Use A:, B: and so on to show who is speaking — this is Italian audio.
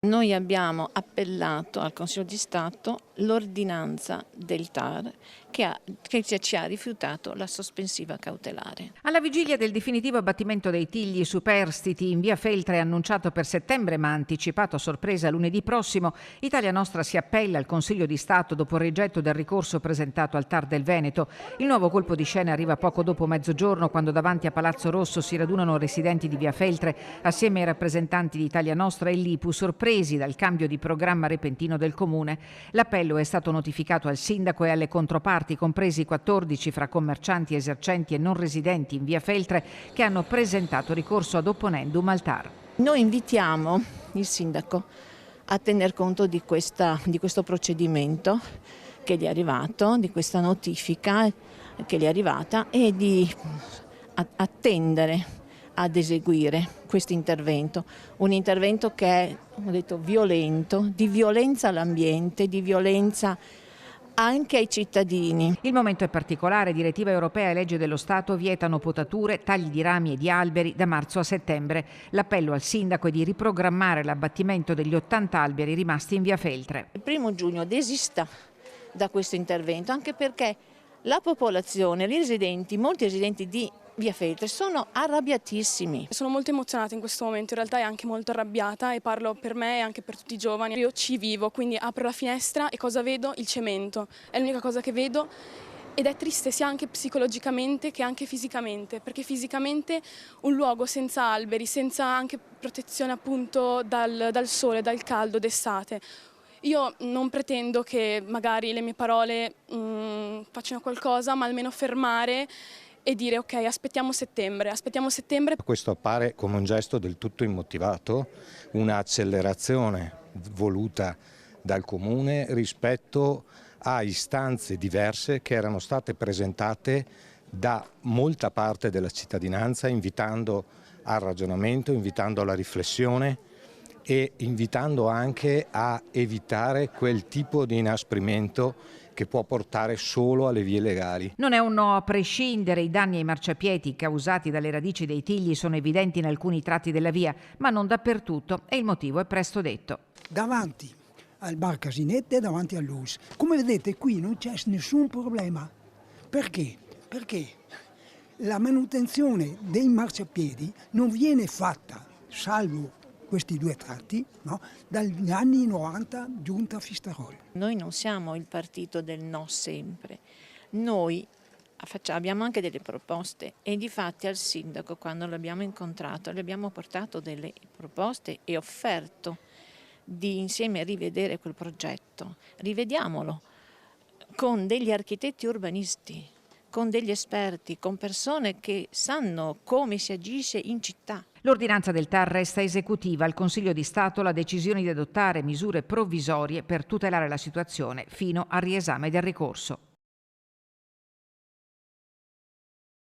A: Noi abbiamo appellato al Consiglio di Stato l'ordinanza del TAR che ci ha rifiutato la sospensiva cautelare.
B: Alla vigilia del definitivo abbattimento dei tigli superstiti in via Feltre, annunciato per settembre ma anticipato a sorpresa lunedì prossimo, Italia Nostra si appella al Consiglio di Stato dopo il rigetto del ricorso presentato al TAR del Veneto. Il nuovo colpo di scena arriva poco dopo mezzogiorno, quando davanti a Palazzo Rosso si radunano residenti di via Feltre assieme ai rappresentanti di Italia Nostra e l'IPU, sorpresi dal cambio di programma repentino del Comune. L'appello è stato notificato al sindaco e alle controparti, compresi 14 fra commercianti, esercenti e non residenti in via Feltre, che hanno presentato ricorso ad opponendum al TAR.
A: Noi invitiamo il sindaco a tener conto di questo procedimento che gli è arrivato, di questa notifica che gli è arrivata, e di attendere ad eseguire questo intervento, un intervento che è, come ho detto, violento, di violenza all'ambiente, di violenza anche ai cittadini.
B: Il momento è particolare. Direttiva europea e legge dello Stato vietano potature, tagli di rami e di alberi da marzo a settembre. L'appello al sindaco è di riprogrammare l'abbattimento degli 80 alberi rimasti in via Feltre.
A: Il 1° giugno desista da questo intervento, anche perché la popolazione, molti residenti di via Feltre sono arrabbiatissimi.
C: Sono molto emozionata in questo momento, in realtà è anche molto arrabbiata, e parlo per me e anche per tutti i giovani. Io ci vivo, quindi apro la finestra e cosa vedo? Il cemento, è l'unica cosa che vedo, ed è triste sia anche psicologicamente che anche fisicamente, perché fisicamente un luogo senza alberi, senza anche protezione appunto dal sole, dal caldo d'estate. Io non pretendo che magari le mie parole facciano qualcosa, ma almeno fermare e dire ok, aspettiamo settembre.
D: Questo appare come un gesto del tutto immotivato, un'accelerazione voluta dal Comune rispetto a istanze diverse che erano state presentate da molta parte della cittadinanza, invitando al ragionamento, invitando alla riflessione e invitando anche a evitare quel tipo di inasprimento che può portare solo alle vie legali.
B: Non è un no a prescindere. I danni ai marciapiedi causati dalle radici dei tigli sono evidenti in alcuni tratti della via, ma non dappertutto, e il motivo è presto detto.
E: Davanti al bar Casinette, davanti all'US. Come vedete qui non c'è nessun problema. Perché? Perché la manutenzione dei marciapiedi non viene fatta, salvo questi 2 tratti, no? Dagli anni 90 giunta Fistarol.
A: Noi non siamo il partito del no sempre, noi abbiamo anche delle proposte, e difatti al sindaco, quando l'abbiamo incontrato, le abbiamo portato delle proposte e offerto di insieme rivedere quel progetto. Rivediamolo con degli architetti urbanisti, con degli esperti, con persone che sanno come si agisce in città.
B: L'ordinanza del TAR resta esecutiva. Al Consiglio di Stato la decisione di adottare misure provvisorie per tutelare la situazione fino al riesame del ricorso.